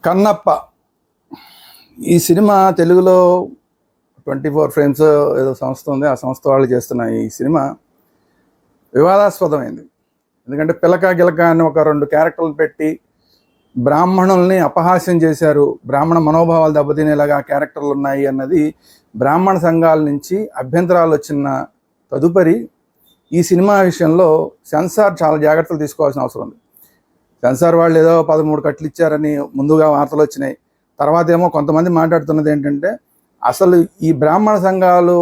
కన్నప్ప ఈ సినిమా తెలుగులో 24 ఫ్రేమ్స్ ఏదో సంస్థ ఉంది, ఆ సంస్థ వాళ్ళు చేస్తున్న ఈ సినిమా వివాదాస్పదమైంది. ఎందుకంటే పిలక గిలక అని ఒక 2 క్యారెక్టర్లు పెట్టి బ్రాహ్మణుల్ని అపహాస్యం చేశారు, బ్రాహ్మణ మనోభావాలు దెబ్బతినేలాగా క్యారెక్టర్లు ఉన్నాయి అన్నది బ్రాహ్మణ సంఘాల నుంచి అభ్యంతరాలు వచ్చిన తదుపరి ఈ సినిమా విషయంలో సెన్సార్ చాలా జాగ్రత్తలు తీసుకోవాల్సిన అవసరం ఉంది. సెన్సార్ వాళ్ళు ఏదో 13 కట్లు ఇచ్చారని ముందుగా వార్తలు వచ్చినాయి. తర్వాత ఏమో కొంతమంది మాట్లాడుతున్నది ఏంటంటే అసలు ఈ బ్రాహ్మణ సంఘాలు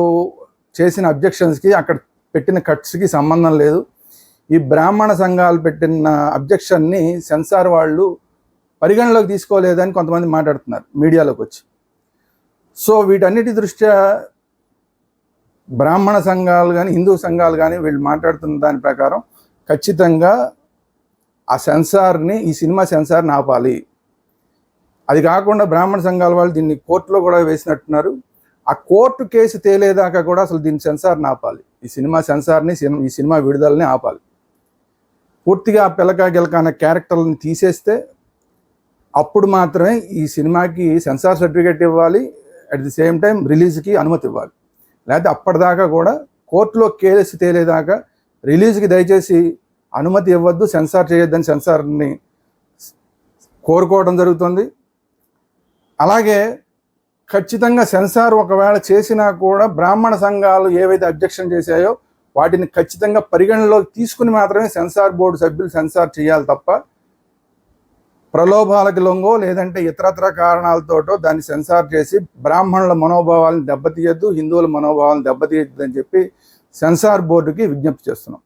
చేసిన అబ్జెక్షన్స్కి అక్కడ పెట్టిన కట్స్కి సంబంధం లేదు, ఈ బ్రాహ్మణ సంఘాలు పెట్టిన అబ్జెక్షన్ని సెన్సార్ వాళ్ళు పరిగణలోకి తీసుకోలేదని కొంతమంది మాట్లాడుతున్నారు మీడియాలోకి వచ్చి. సో వీటన్నిటి దృష్ట్యా బ్రాహ్మణ సంఘాలు కానీ హిందూ సంఘాలు కానీ వీళ్ళు మాట్లాడుతున్న దాని ప్రకారం ఖచ్చితంగా ఆ సెన్సార్ని, ఈ సినిమా సెన్సార్ని ఆపాలి. అది కాకుండా బ్రాహ్మణ సంఘాల వాళ్ళు దీన్ని కోర్టులో కూడా వేసినట్టున్నారు. ఆ కోర్టు కేసు తేలేదాకా కూడా అసలు దీన్ని సెన్సార్ని ఆపాలి, ఈ సినిమా సెన్సార్ని, ఈ సినిమా విడుదలని ఆపాలి. పూర్తిగా పిలక గిలక అనే క్యారెక్టర్ని తీసేస్తే అప్పుడు మాత్రమే ఈ సినిమాకి సెన్సార్ సర్టిఫికేట్ ఇవ్వాలి, అట్ ది సేమ్ టైం రిలీజ్కి అనుమతి ఇవ్వాలి. లేకపోతే అప్పటిదాకా కూడా కోర్టులో కేసు తేలేదాకా రిలీజ్కి దయచేసి అనుమతి ఇవ్వద్దు, సెన్సార్ చేయొద్దని సెన్సార్ని కోరుకోవడం జరుగుతుంది. అలాగే ఖచ్చితంగా సెన్సార్ ఒకవేళ చేసినా కూడా బ్రాహ్మణ సంఘాలు ఏవైతే అబ్జెక్షన్ చేశాయో వాటిని ఖచ్చితంగా పరిగణలోకి తీసుకుని మాత్రమే సెన్సార్ బోర్డు సభ్యులు సెన్సార్ చేయాలి తప్ప ప్రలోభాలకు లొంగో లేదంటే ఇతరత్ర కారణాలతోటో దాన్ని సెన్సార్ చేసి బ్రాహ్మణుల మనోభావాలను దెబ్బతీయద్దు, హిందువుల మనోభావాలను దెబ్బతీయద్దు అని చెప్పి సెన్సార్ బోర్డుకి విజ్ఞప్తి చేస్తున్నాం.